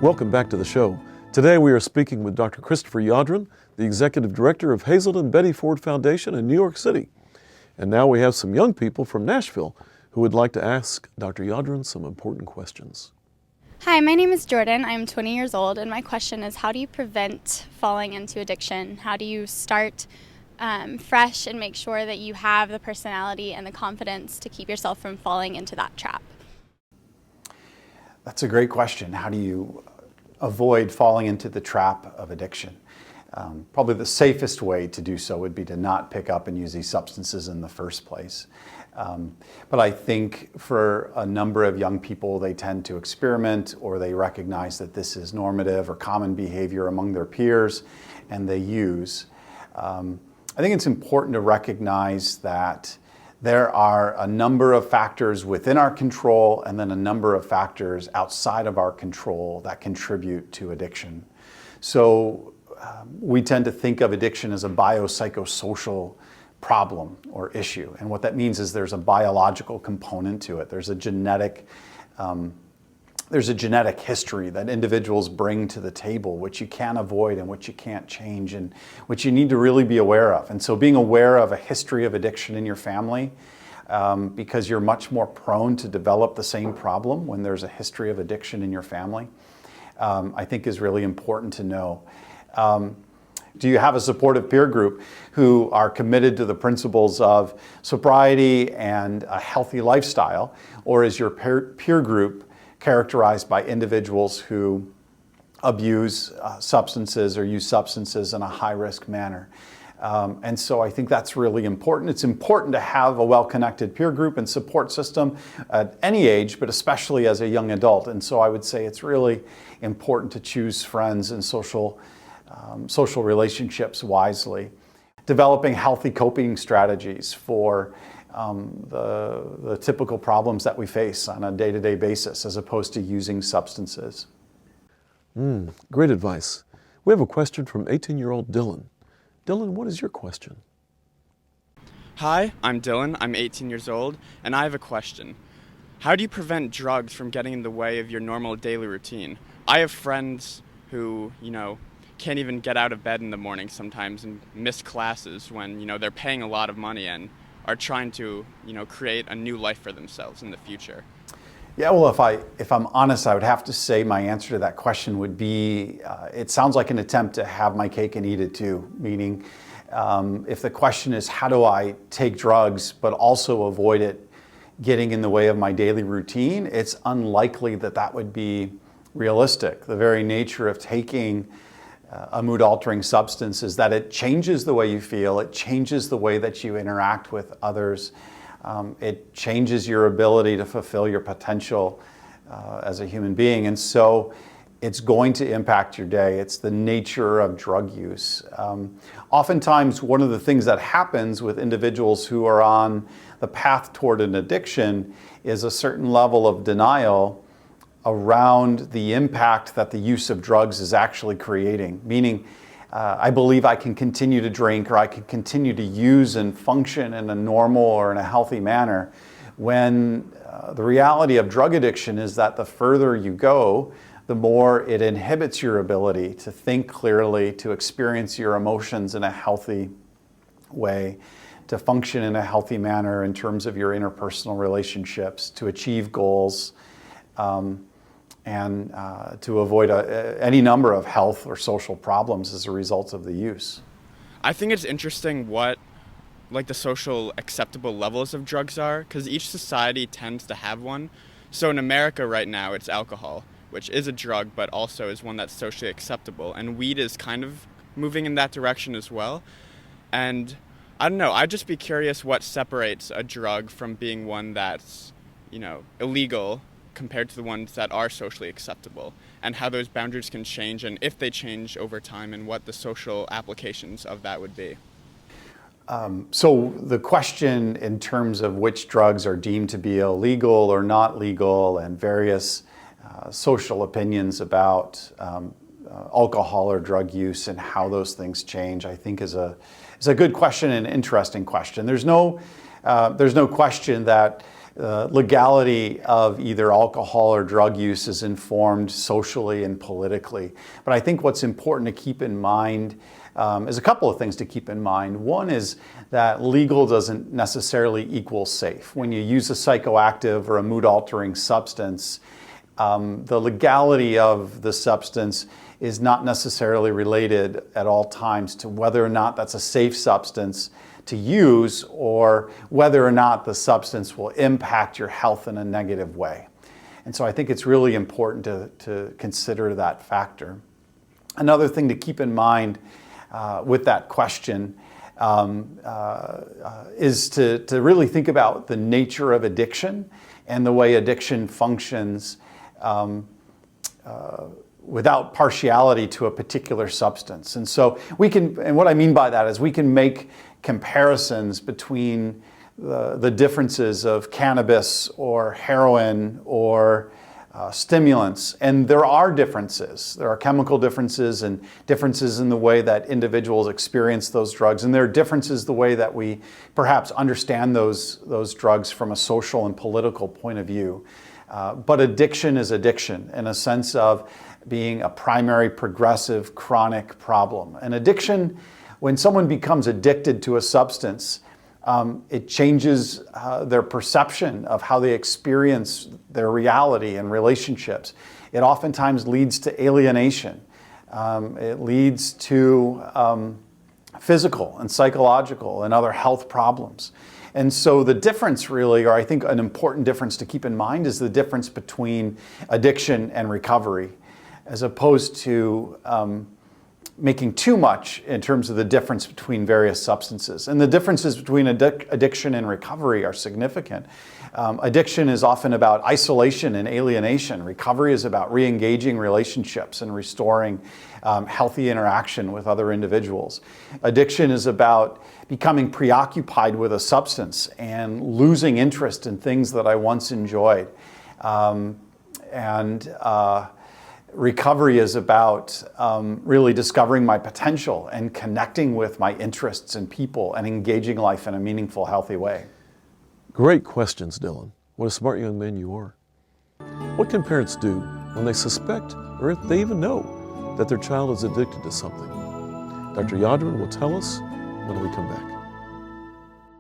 Welcome back to the show. Today we are speaking with Dr. Christopher Yadrin, the Executive Director of Hazelden Betty Ford Foundation in New York City. And now we have some young people from Nashville who would like to ask Dr. Yadrin some important questions. Hi, my name is Jordan. I'm 20 years old, and my question is, how do you prevent falling into addiction? How do you start fresh and make sure that you have the personality and the confidence to keep yourself from falling into that trap? That's a great question. How do you avoid falling into the trap of addiction? Probably the safest way to do so would be to not pick up and use these substances in the first place. But I think for a number of young people, they tend to experiment, or they recognize that this is normative or common behavior among their peers, and they use. I think it's important to recognize that there are a number of factors within our control and then a number of factors outside of our control that contribute to addiction. So we tend to think of addiction as a biopsychosocial problem or issue. And what that means is there's a biological component to it. There's a genetic history that individuals bring to the table, which you can't avoid and which you can't change, and which you need to really be aware of. And so being aware of a history of addiction in your family, because you're much more prone to develop the same problem when there's a history of addiction in your family, I think is really important to know. Do you have a supportive peer group who are committed to the principles of sobriety and a healthy lifestyle? Or is your peer group characterized by individuals who abuse substances or use substances in a high-risk manner? And so I think that's really important. It's important to have a well-connected peer group and support system at any age, but especially as a young adult. And so I would say it's really important to choose friends and social relationships wisely. Developing healthy coping strategies for the typical problems that we face on a day-to-day basis, as opposed to using substances. Great advice. We have a question from 18-year-old Dylan. Dylan, what is your question? Hi, I'm Dylan. I'm 18 years old, and I have a question. How do you prevent drugs from getting in the way of your normal daily routine? I have friends who, can't even get out of bed in the morning sometimes and miss classes when, they're paying a lot of money and are trying to, create a new life for themselves in the future. Yeah, well, if I'm honest, I would have to say my answer to that question would be, it sounds like an attempt to have my cake and eat it too. Meaning, if the question is, how do I take drugs but also avoid it getting in the way of my daily routine, it's unlikely that that would be realistic. The very nature of taking a mood-altering substance is that it changes the way you feel, it changes the way that you interact with others, it changes your ability to fulfill your potential as a human being, and so it's going to impact your day. It's the nature of drug use. Oftentimes, one of the things that happens with individuals who are on the path toward an addiction is a certain level of denial around the impact that the use of drugs is actually creating. Meaning, I believe I can continue to drink, or I can continue to use and function in a normal or in a healthy manner, when the reality of drug addiction is that the further you go, the more it inhibits your ability to think clearly, to experience your emotions in a healthy way, to function in a healthy manner in terms of your interpersonal relationships, to achieve goals, and to avoid any number of health or social problems as a result of the use. I think it's interesting what the social acceptable levels of drugs are, because each society tends to have one. So in America right now, it's alcohol, which is a drug, but also is one that's socially acceptable. And weed is kind of moving in that direction as well. And I don't know, I'd just be curious what separates a drug from being one that's, illegal compared to the ones that are socially acceptable, and how those boundaries can change, and if they change over time, and what the social applications of that would be. So the question in terms of which drugs are deemed to be illegal or not legal, and various social opinions about alcohol or drug use and how those things change, I think is a good question and an interesting question. There's no question that legality of either alcohol or drug use is informed socially and politically. But I think what's important to keep in mind is a couple of things to keep in mind. One is that legal doesn't necessarily equal safe. When you use a psychoactive or a mood-altering substance, the legality of the substance is not necessarily related at all times to whether or not that's a safe substance to use or whether or not the substance will impact your health in a negative way. And so I think it's really important to consider that factor. Another thing to keep in mind with that question is to really think about the nature of addiction and the way addiction functions without partiality to a particular substance. And so we can, and what I mean by that is we can make comparisons between the differences of cannabis or heroin or stimulants, and there are differences. There are chemical differences and differences in the way that individuals experience those drugs, and there are differences the way that we perhaps understand those drugs from a social and political point of view. But addiction is addiction in a sense of being a primary, progressive, chronic problem. And addiction, when someone becomes addicted to a substance, it changes their perception of how they experience their reality and relationships. It oftentimes leads to alienation. It leads to physical and psychological and other health problems. And so the difference really, or I think an important difference to keep in mind, is the difference between addiction and recovery, as opposed to making too much in terms of the difference between various substances. And the differences between addiction and recovery are significant. Addiction is often about isolation and alienation. Recovery is about re-engaging relationships and restoring healthy interaction with other individuals. Addiction is about becoming preoccupied with a substance and losing interest in things that I once enjoyed. Recovery is about really discovering my potential and connecting with my interests and people and engaging life in a meaningful, healthy way. Great questions, Dylan. What a smart young man you are. What can parents do when they suspect, or if they even know, that their child is addicted to something? Dr. Yadrin will tell us when we come back.